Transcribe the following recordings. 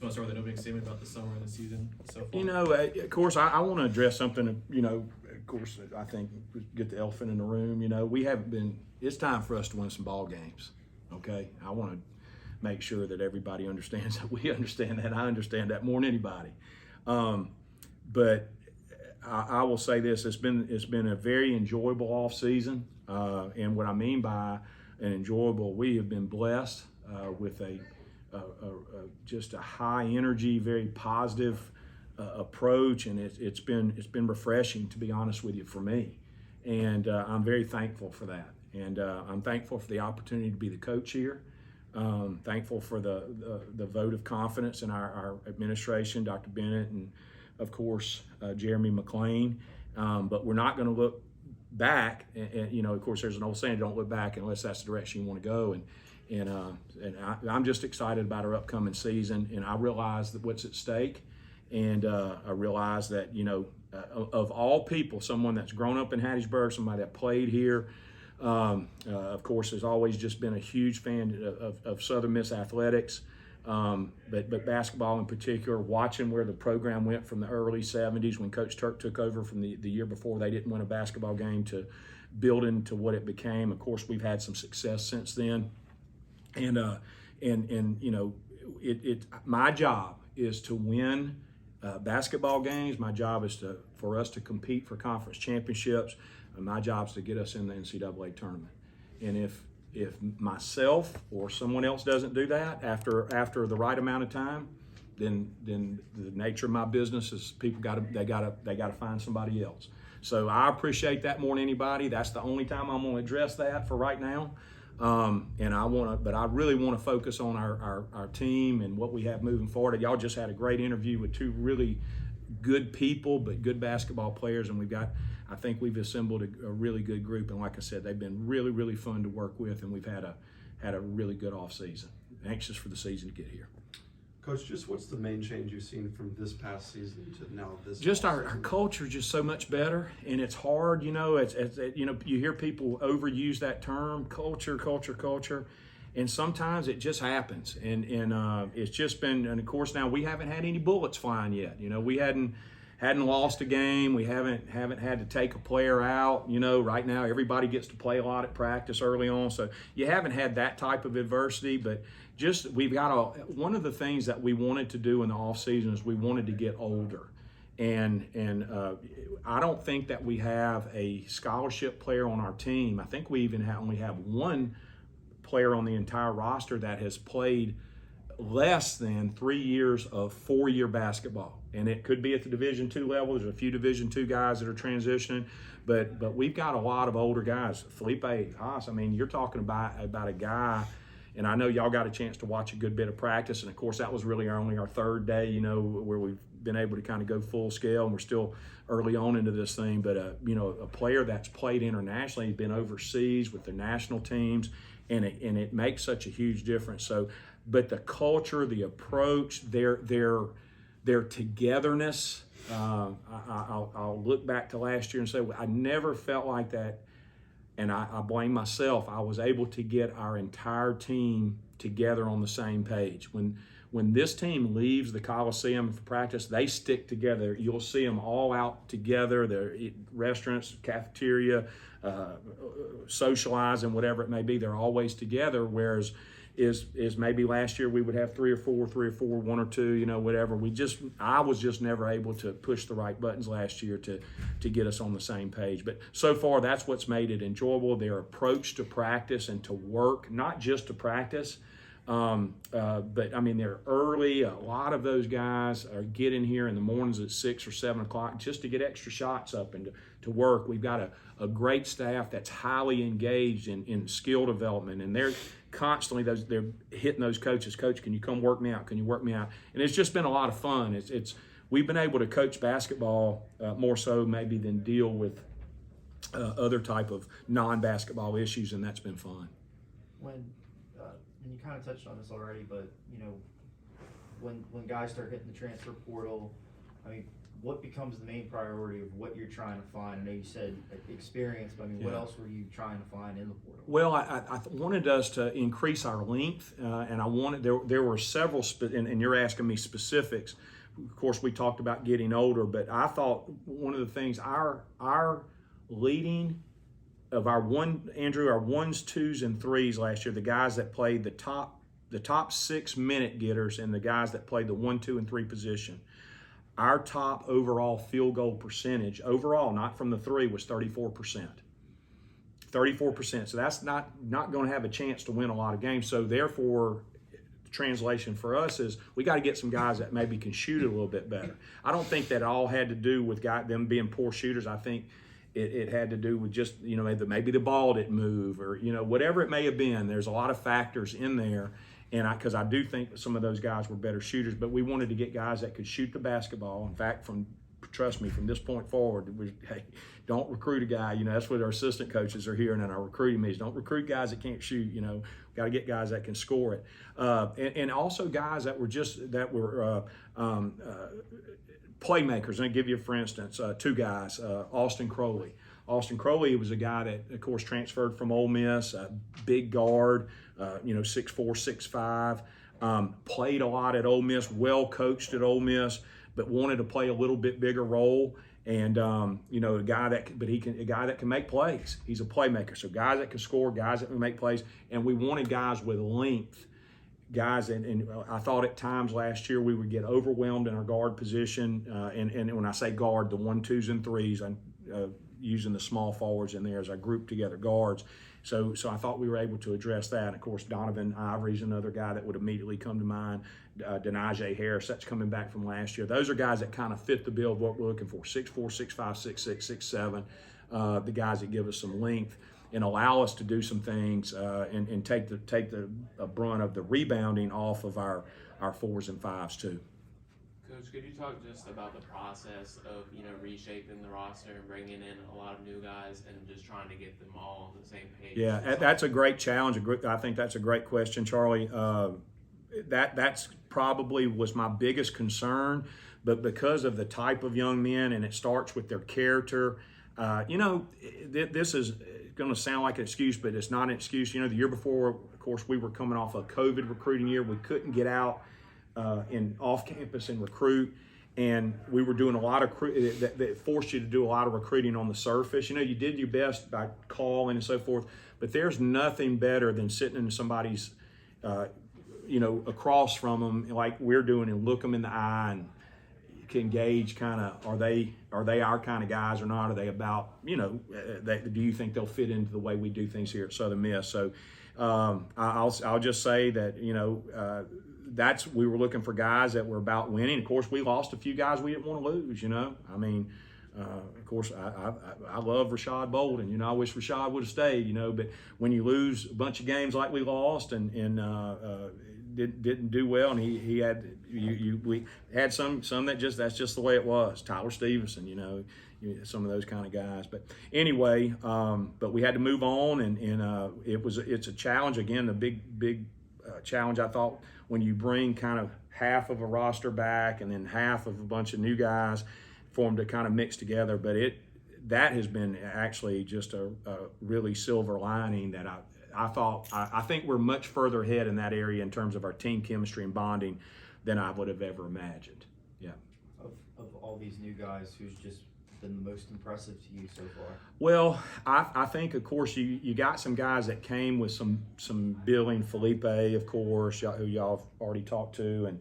Want to start with an opening statement about the summer and the season so far? Of course, I want to address something, of course, I think we get the elephant in the room. It's time for us to win some ball games, okay? I want to make sure that everybody understands that we understand that. I understand that more than anybody. But I will say this, it's been a very enjoyable off season. And what I mean by an enjoyable, we have been blessed with just a high energy, very positive approach, and it's been refreshing, to be honest with you, for me, and I'm very thankful for that. And I'm thankful for the opportunity to be the coach here. Thankful for the vote of confidence in our administration, Dr. Bennett, and of course Jeremy McLean. But we're not going to look back. And of course, there's an old saying: "Don't look back unless that's the direction you want to go." And I'm just excited about our upcoming season, and I realize that what's at stake, and I realize that of all people, someone that's grown up in Hattiesburg, somebody that played here, of course, has always just been a huge fan of Southern Miss athletics, but basketball in particular. Watching where the program went from the early '70s when Coach Turk took over from the year before, they didn't win a basketball game, to building to what it became. Of course, we've had some success since then. And my job is to win basketball games. My job is for us to compete for conference championships. And my job is to get us in the NCAA tournament. And if myself or someone else doesn't do that after the right amount of time, then the nature of my business is people gotta find somebody else. So I appreciate that more than anybody. That's the only time I'm going to address that for right now. And I really want to focus on our team and what we have moving forward. Y'all just had a great interview with two really good people, but good basketball players, and I think we've assembled a really good group. And like I said, they've been really, really fun to work with, and we've had a really good off season. Anxious for the season to get here. Coach, just what's the main change you've seen from this past season to now this? Just our culture is just so much better, and it's hard. You hear people overuse that term, culture, and sometimes it just happens. And it's just been, and of course now we haven't had any bullets flying yet. We hadn't lost a game. We haven't had to take a player out. Right now everybody gets to play a lot at practice early on, so you haven't had that type of adversity. But we've got one of the things that we wanted to do in the off season is we wanted to get older, and I don't think that we have a scholarship player on our team. I think we even only have one player on the entire roster that has played less than 3 years of 4-year basketball, and it could be at the Division II level. There's a few Division II guys that are transitioning, but we've got a lot of older guys. Felipe Haas, you're talking about a guy. And I know y'all got a chance to watch a good bit of practice. And of course, that was really only our third day, where we've been able to kind of go full scale, and we're still early on into this thing. But, a player that's played internationally, been overseas with the national teams, and it makes such a huge difference. So, but the culture, the approach, their togetherness, I'll look back to last year and say, I never felt like that. And I blame myself. I was able to get our entire team together on the same page. When this team leaves the Coliseum for practice, they stick together. You'll see them all out together. They're at restaurants, cafeteria, socializing, whatever it may be. They're always together. Whereas is maybe last year we would have three or four, one or two, whatever. I was just never able to push the right buttons last year to get us on the same page. But so far, that's what's made it enjoyable. Their approach to practice and to work, not just to practice, but they're early. A lot of those guys are getting here in the mornings at 6 or 7 o'clock just to get extra shots up and to work. We've got a great staff that's highly engaged in skill development, and they're constantly they're hitting those coaches. Coach, can you come work me out? Can you work me out? And it's just been a lot of fun. We've been able to coach basketball more so maybe than deal with other type of non-basketball issues, and that's been fun. When and you kind of touched on this already, but when guys start hitting the transfer portal, I mean, what becomes the main priority of what you're trying to find? I know you said experience, but I mean, what else were you trying to find in the portal? Well, I wanted us to increase our length, and I wanted there were several, and you're asking me specifics. Of course, we talked about getting older, but I thought one of the things our leading of our ones, twos, and threes last year, the guys that played the top 6 minute getters and the guys that played the 1, 2, and 3 position. Our top overall field goal percentage, overall, not from the three, was 34%. 34%. So that's not going to have a chance to win a lot of games. So therefore, the translation for us is we got to get some guys that maybe can shoot it a little bit better. I don't think that all had to do with them being poor shooters. I think it had to do with just, maybe the ball didn't move or, whatever it may have been. There's a lot of factors in there. And because I do think that some of those guys were better shooters, but we wanted to get guys that could shoot the basketball. In fact, trust me, from this point forward, hey, don't recruit a guy. That's what our assistant coaches are hearing in our recruiting meetings. Don't recruit guys that can't shoot. Got to get guys that can score it, and also guys that were playmakers. And I'll give you, for instance, 2 guys, Austin Crowley. Austin Crowley was a guy that, of course, transferred from Ole Miss, a big guard, 6'4", 6'5", played a lot at Ole Miss, well coached at Ole Miss, but wanted to play a little bit bigger role. And a guy that can make plays. He's a playmaker. So guys that can score, guys that can make plays, and we wanted guys with length. Guys, and I thought at times last year we would get overwhelmed in our guard position. And when I say guard, the 1, 2s, and 3s, I'm using the small forwards in there as I group together guards. So I thought we were able to address that. And of course, Donovan Ivory's another guy that would immediately come to mind. Denaje Harris, that's coming back from last year. Those are guys that kind of fit the bill of what we're looking for: 6'4", 6'5", 6'6", 6'7". The guys that give us some length and allow us to do some things and take the brunt of the rebounding off of our 4s and 5s too. Coach, could you talk just about the process of, reshaping the roster and bringing in a lot of new guys and just trying to get them all on the same page? Yeah, that's a great challenge. I think that's a great question, Charlie. That's probably was my biggest concern, but because of the type of young men, and it starts with their character, this is going to sound like an excuse, but it's not an excuse. The year before, of course, we were coming off a COVID recruiting year. We couldn't get out off campus and recruit, and we were doing a lot of that forced you to do a lot of recruiting on the surface. You did your best by calling and so forth, but there's nothing better than sitting in somebody's across from them like we're doing and look them in the eye and can gauge kind of are they our kind of guys or not? Are they about do you think they'll fit into the way we do things here at Southern Miss? So I'll just say that we were looking for guys that were about winning. Of course, we lost a few guys we didn't want to lose. I mean, of course, I love Rashad Bolden. I wish Rashad would have stayed. But when you lose a bunch of games like we lost and didn't do well, and we had some that that's just the way it was. Tyler Stevenson, some of those kind of guys. But anyway, but we had to move on, and it's a challenge again. The big challenge I thought when you bring kind of half of a roster back and then half of a bunch of new guys for them to kind of mix together. But that has been actually just a really silver lining that I think we're much further ahead in that area in terms of our team chemistry and bonding than I would have ever imagined. Yeah. Of all these new guys, who's just been the most impressive to you so far? Well, I think, of course, you got some guys that came with some billing. Felipe, of course, who y'all have already talked to, and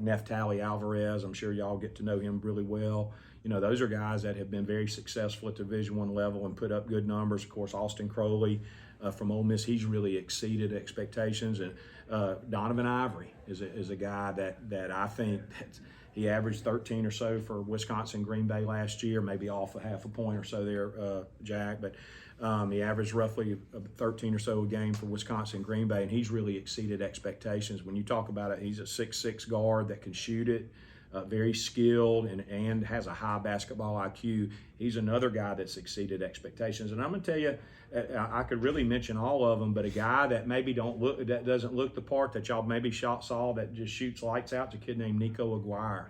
Neftali Alvarez. I'm sure y'all get to know him really well. Those are guys that have been very successful at the Division I level and put up good numbers. Of course, Austin Crowley from Ole Miss, he's really exceeded expectations. And Donovan Ivory is a guy that I think he averaged 13 or so for Wisconsin Green Bay last year, maybe off a half a point or so there, Jack. But he averaged roughly 13 or so a game for Wisconsin Green Bay, and he's really exceeded expectations. When you talk about it, he's a 6'6" guard that can shoot it. Very skilled and has a high basketball IQ. He's another guy that's exceeded expectations. And I'm going to tell you, I could really mention all of them, but a guy that maybe doesn't look the part that y'all maybe saw that just shoots lights out is a kid named Nico Aguirre.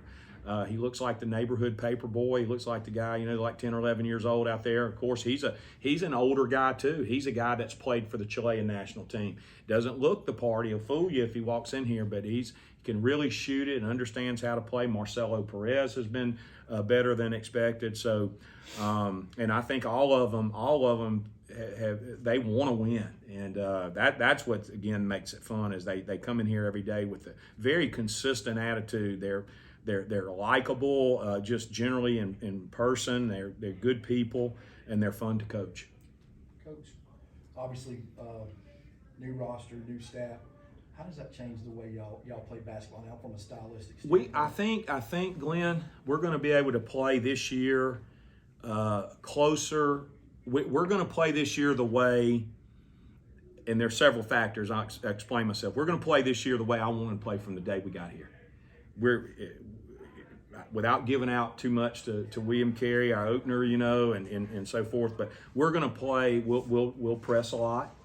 He looks like the neighborhood paper boy. He looks like the guy, like 10 or 11 years old out there. Of course, he's an older guy too. He's a guy that's played for the Chilean national team. Doesn't look the part. He'll fool you if he walks in here, but he can really shoot it and understands how to play. Marcelo Perez has been better than expected. So, and I think all of them they want to win, and that's what again makes it fun. Is they come in here every day with a very consistent attitude. They're likable, just generally in person. They're good people, and they're fun to coach. Coach, obviously, new roster, new staff. How does that change the way y'all play basketball now from a stylistic standpoint? I think, Glenn, we're going to be able to play this year closer. We're going to play this year the way, and there's several factors. I'll explain myself. We're going to play this year the way I wanted to play from the day we got here. We're without giving out too much to William Carey, our opener, and so forth. But we're going to play. We'll press a lot.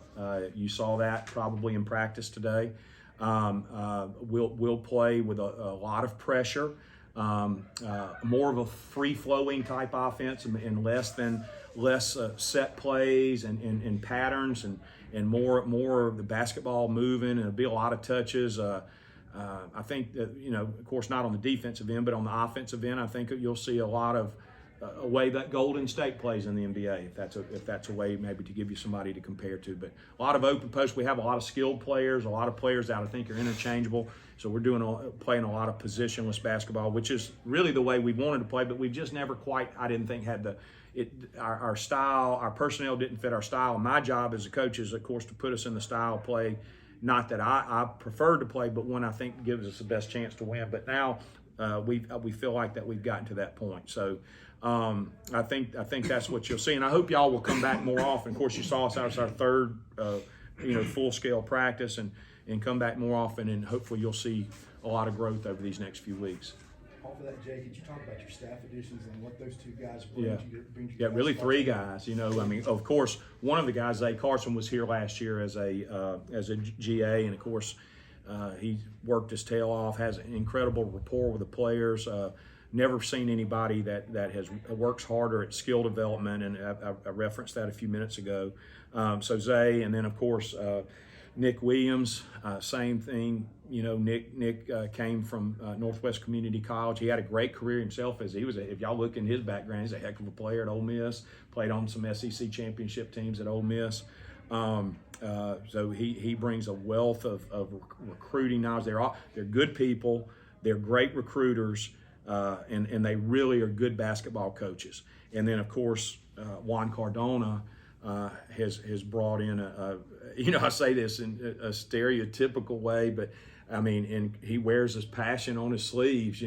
You saw that probably in practice today. We'll play with a lot of pressure, more of a free-flowing type offense, and less set plays and patterns, and more of the basketball moving, and it'll be a lot of touches. I think that, of course, not on the defensive end, but on the offensive end, I think you'll see a lot of a way that Golden State plays in the NBA, if that's a way maybe to give you somebody to compare to. But a lot of open posts. We have a lot of skilled players, a lot of players that I think are interchangeable. So we're playing a lot of positionless basketball, which is really the way we wanted to play, but we've just never quite, I didn't think, had our style, our personnel didn't fit our style. And my job as a coach is, of course, to put us in the style of play, not that I prefer to play, but one I think gives us the best chance to win. But now we feel like that we've gotten to that point. So I think that's what you'll see, and I hope y'all will come back more often. Of course, you saw us as our third, full-scale practice, and come back more often, and hopefully you'll see a lot of growth over these next few weeks. Off of that, Jay, could you talk about your staff additions and what those two guys bring Yeah. bring to Yeah, really basketball? three guys. Of course, one of the guys, Zay Carson, was here last year as a GA, and of course, he worked his tail off, has an incredible rapport with the players. Never seen anybody that works harder at skill development, and I referenced that a few minutes ago. So Zay, and then of course Nick Williams, same thing. Nick came from Northwest Community College. He had a great career himself. If y'all look in his background, he's a heck of a player at Ole Miss. Played on some SEC championship teams at Ole Miss. So he brings a wealth of recruiting knowledge. They're good people. They're great recruiters. And they really are good basketball coaches. And then, of course, Juan Cardona has brought in I say this in a stereotypical way, but I mean, and he wears his passion on his sleeves,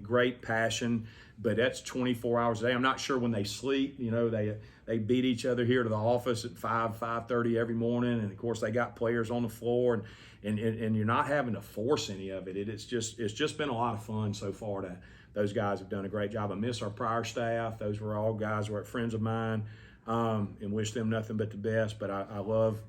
great passion, but that's 24 hours a day. I'm not sure when they sleep, they beat each other here to the office at 5:30 every morning. And of course they got players on the floor, and you're not having to force any of it. It's just been a lot of fun so far. Those guys have done a great job. I miss our prior staff. Those were all guys who were friends of mine, and wish them nothing but the best. But I love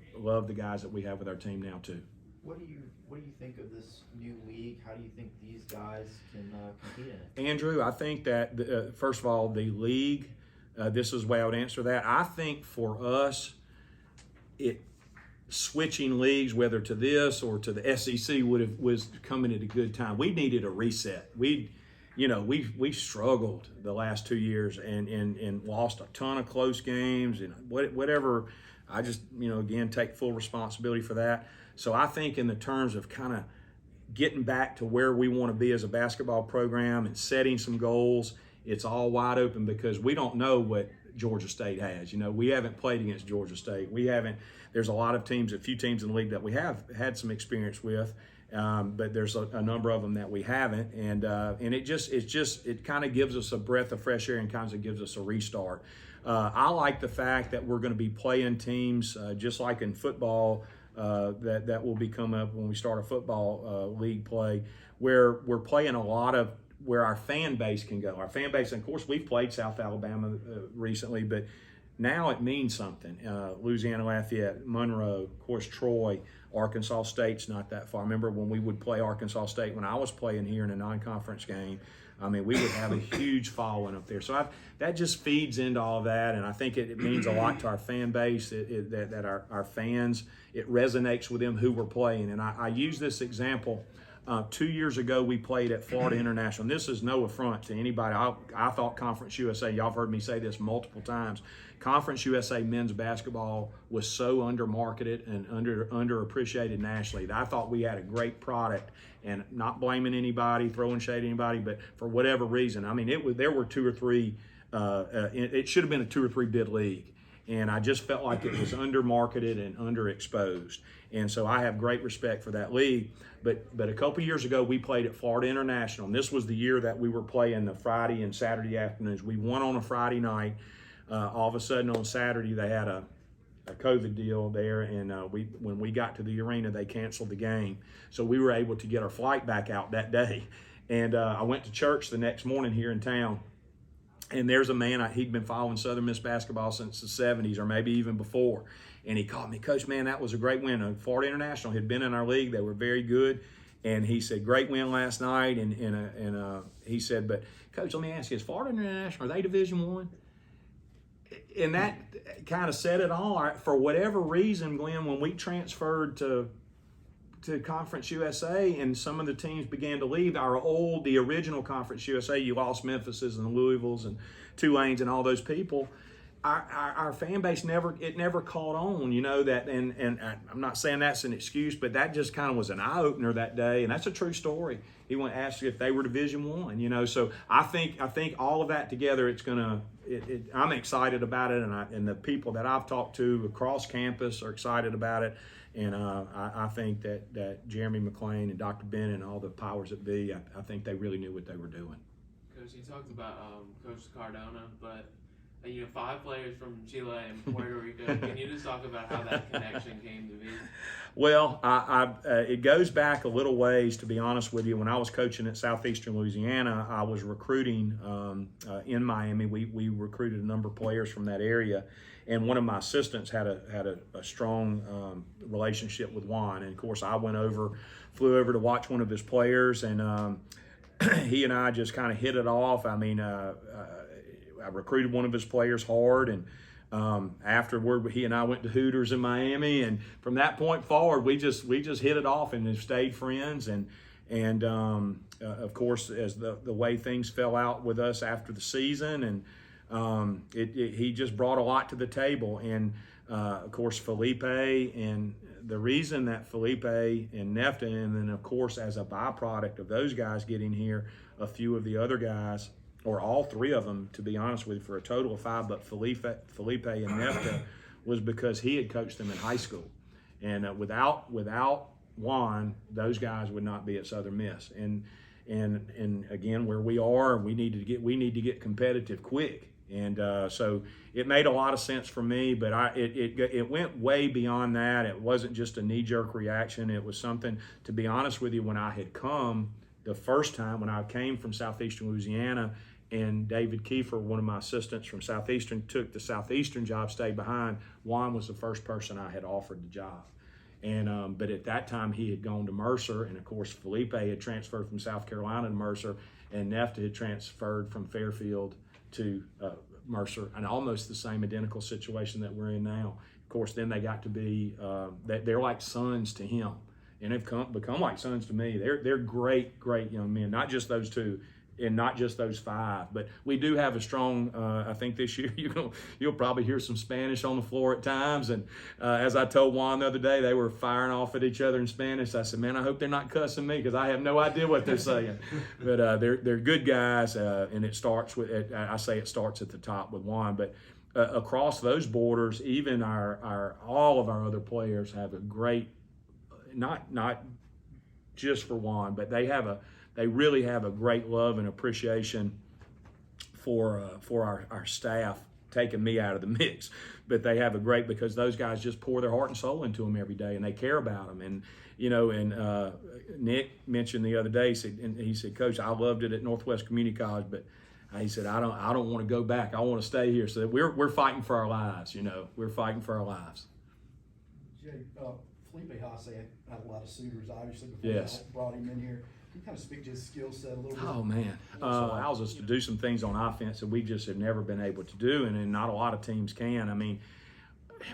the guys that we have with our team now too. What do you think of this new league? How do you think these guys can compete in it? Andrew, I think that first of all, the league. This is the way I would answer that. I think for us, switching leagues, whether to this or to the SEC, was coming at a good time. We needed a reset. We've struggled the last 2 years and lost a ton of close games and whatever. I just again take full responsibility for that. So I think in the terms of kind of getting back to where we want to be as a basketball program and setting some goals, it's all wide open because we don't know what Georgia State has. We haven't played against Georgia State. There's a few teams in the league that we have had some experience with, but there's a number of them that we haven't, and it kind of gives us a breath of fresh air and kind of gives us a restart. I like the fact that we're going to be playing teams just like in football that will be coming up when we start a football league play, where we're playing a lot of where our fan base can go. Our fan base, and of course, we've played South Alabama recently, but now it means something. Louisiana Lafayette, Monroe, of course, Troy, Arkansas State's not that far. I remember when we would play Arkansas State when I was playing here in a non-conference game. I mean, we would have a huge following up there. So that just feeds into all of that, and I think it means a lot to our fan base, that our fans, it resonates with them who we're playing. And I use this example. 2 years ago, we played at Florida International. And this is no affront to anybody. I thought Conference USA, y'all have heard me say this multiple times, Conference USA men's basketball was so undermarketed and underappreciated nationally that I thought we had a great product. And not blaming anybody, throwing shade at anybody, but for whatever reason, I mean, there were 2 or 3. It should have been a 2 or 3 bid league, and I just felt like it was undermarketed and underexposed. And so I have great respect for that league. But a couple years ago, we played at Florida International, and this was the year that we were playing the Friday and Saturday afternoons. We won on a Friday night. All of a sudden on Saturday, they had a COVID deal there, and when we got to the arena, they canceled the game. So we were able to get our flight back out that day. And I went to church the next morning here in town, and there's a man, he'd been following Southern Miss basketball since the 70s or maybe even before. And he called me, Coach, man, that was a great win. Florida International had been in our league. They were very good. And he said, great win last night. And he said, but Coach, let me ask you, is Florida International, are they Division I? And that kind of said it all. For whatever reason, Glenn, when we transferred to Conference USA and some of the teams began to leave, the original Conference USA, you lost Memphis's and Louisville's and Tulane's and all those people, our fan base never caught on, that, and I'm not saying that's an excuse, but that just kind of was an eye-opener that day, and that's a true story. He went and asked if they were Division I, so I think all of that together, I'm excited about it, and the people that I've talked to across campus are excited about it, and I think that Jeremy McClain and Dr. Bennett and all the powers that be, I think they really knew what they were doing. Coach, you talked about Coach Cardona, but 5 players from Chile and Puerto Rico. Can you just talk about how that connection came to be? Well, it goes back a little ways, to be honest with you. When I was coaching at Southeastern Louisiana, I was recruiting in Miami. We recruited a number of players from that area, and one of my assistants had a strong relationship with Juan. And of course, I flew over to watch one of his players, and he and I just kind of hit it off. I mean, I recruited one of his players hard, and afterward he and I went to Hooters in Miami, and from that point forward we just hit it off and have stayed friends, and of course as the way things fell out with us after the season, and he just brought a lot to the table, and of course Felipe, and the reason that Felipe and Nefta, and then of course as a byproduct of those guys getting here, a few of the other guys, or all 3 of them, to be honest with you, for a total of 5, but Felipe and Nefta was because he had coached them in high school. And without Juan, those guys would not be at Southern Miss. And again, where we are, we need to get competitive quick. And so it made a lot of sense for me, but it went way beyond that. It wasn't just a knee-jerk reaction. It was something, to be honest with you, when I had come the first time, when I came from Southeastern Louisiana, and David Kiefer, one of my assistants from Southeastern, took the Southeastern job, stayed behind. Juan was the first person I had offered the job. And but at that time, he had gone to Mercer, and of course, Felipe had transferred from South Carolina to Mercer, and Nefta had transferred from Fairfield to Mercer, and almost the same identical situation that we're in now. Of course, then they got to be, they're like sons to him, and they've become like sons to me. They're great young men, not just those 2, and not just those 5, but we do have a strong, I think this year you'll probably hear some Spanish on the floor at times, and as I told Juan the other day, they were firing off at each other in Spanish. I said, man, I hope they're not cussing me, because I have no idea what they're saying. But they're good guys, and it starts at the top with Juan, but across those borders, even all of our other players have a great, not just for Juan, but they really have a great love and appreciation for our staff, taking me out of the mix. But they have because those guys just pour their heart and soul into them every day, and they care about them. And Nick mentioned the other day, he said, Coach, I loved it at Northwest Community College, but he said, I don't want to go back. I want to stay here. So we're fighting for our lives. We're fighting for our lives. Jay, Felipe Haase had a lot of suitors, obviously, before Yes. y'all brought him in here. Can you kind of speak to his skill set a little bit? Oh man, allows us to do some things on offense that we just have never been able to do, and not a lot of teams can. I mean,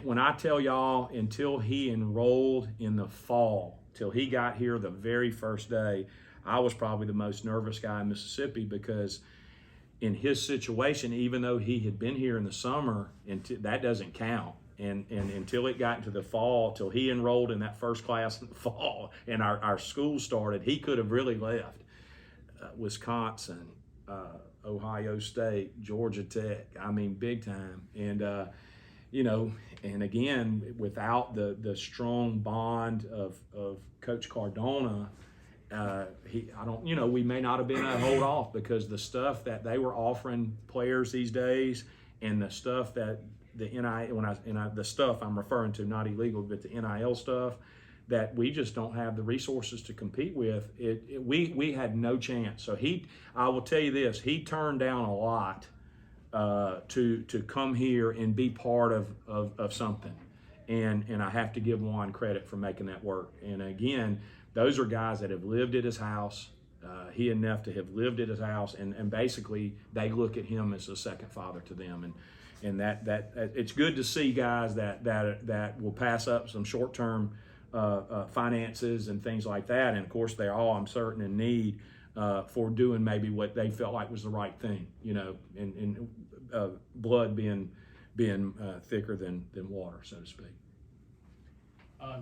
when I tell y'all, until he enrolled in the fall, till he got here the very first day, I was probably the most nervous guy in Mississippi, because in his situation, even though he had been here in the summer, that doesn't count. And until it got into the fall, till he enrolled in that first class in the fall and our school started, he could have really left. Wisconsin, Ohio State, Georgia Tech, I mean, big time. And, you know, and again, without the strong bond of Coach Cardona, we may not have been able to hold off, because the stuff that they were offering players these days, and the stuff that the the stuff I'm referring to, not illegal, but the NIL stuff, that we just don't have the resources to compete with. We had no chance. So I will tell you this, he turned down a lot to come here and be part of something. And I have to give Juan credit for making that work. And again, those are guys that have lived at his house. He and Neff to have lived at his house, and basically they look at him as a second father to them. And that it's good to see guys that will pass up some short-term finances and things like that. And of course, they're all, I'm certain, in need for doing maybe what they felt like was the right thing, you know, and blood being thicker than water, so to speak. I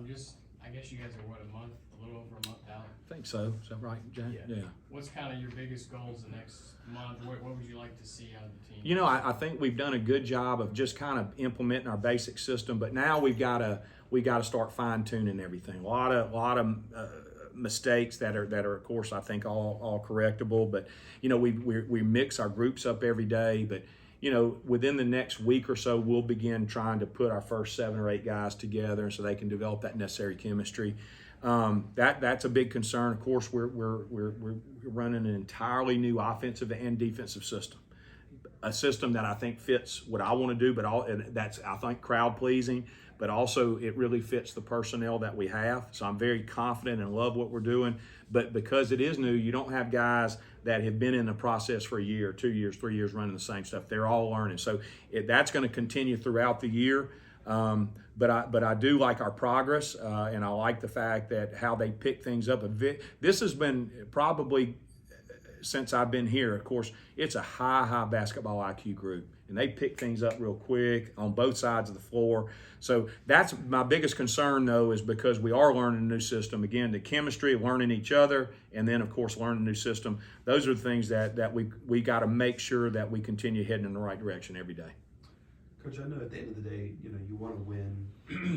guess you guys are a little over a month out. I think so. Is that right, Jay? Yeah. What's kind of your biggest goals the next month? What would you like to see out of the team? You know, I think we've done a good job of just kind of implementing our basic system, but now we got to start fine tuning everything. A lot of mistakes that are of course I think all correctable, but you know, we mix our groups up every day, but you know, within the next week or so, we'll begin trying to put our first 7 or 8 guys together so they can develop that necessary chemistry. That's a big concern. Of course, we're running an entirely new offensive and defensive system, a system that I think fits what I want to do, but that's, I think, crowd pleasing, but also it really fits the personnel that we have. So I'm very confident and love what we're doing. But because it is new, you don't have guys that have been in the process for a year, 2 years, 3 years running the same stuff. They're all learning. So that's going to continue throughout the year. But I do like our progress, and I like the fact that how they pick things up. This has been probably, since I've been here, of course, it's a high basketball IQ group, and they pick things up real quick on both sides of the floor. So that's my biggest concern, though, is because we are learning a new system. Again, the chemistry of learning each other, and then, of course, learning a new system. Those are the things that we got to make sure that we continue heading in the right direction every day. Coach, I know at the end of the day, you know, you want to win.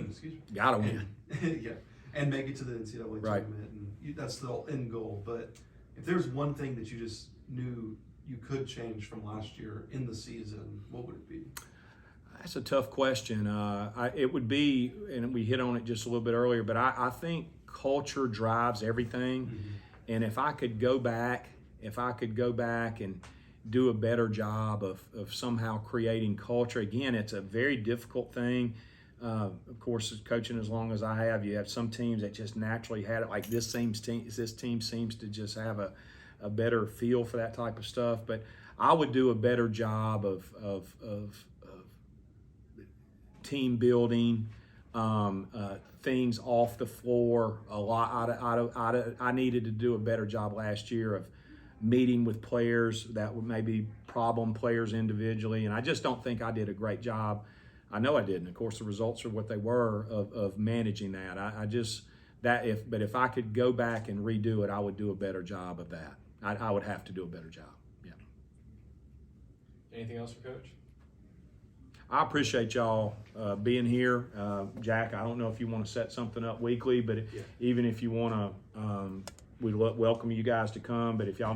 Excuse me. Got to win. Yeah, and make it to the NCAA Right. tournament, and that's the end goal. But if there's one thing that you just knew you could change from last year in the season, what would it be? That's a tough question. It would be, and we hit on it just a little bit earlier, but I think culture drives everything. Mm-hmm. And if I could go back and do a better job of somehow creating culture. Again, it's a very difficult thing. Of course, coaching as long as I have, you have some teams that just naturally had it. Like this team seems to just have a better feel for that type of stuff. But I would do a better job of team building, things off the floor. A lot. I needed to do a better job last year of meeting with players that were maybe problem players individually, and I just don't think I did a great job. I know I didn't. Of course, the results are what they were of managing that. But if I could go back and redo it, I would do a better job of that. I would have to do a better job. Yeah. Anything else for Coach? I appreciate y'all being here. Jack, I don't know if you want to set something up weekly, but even if you want to, we'd welcome you guys to come. But if y'all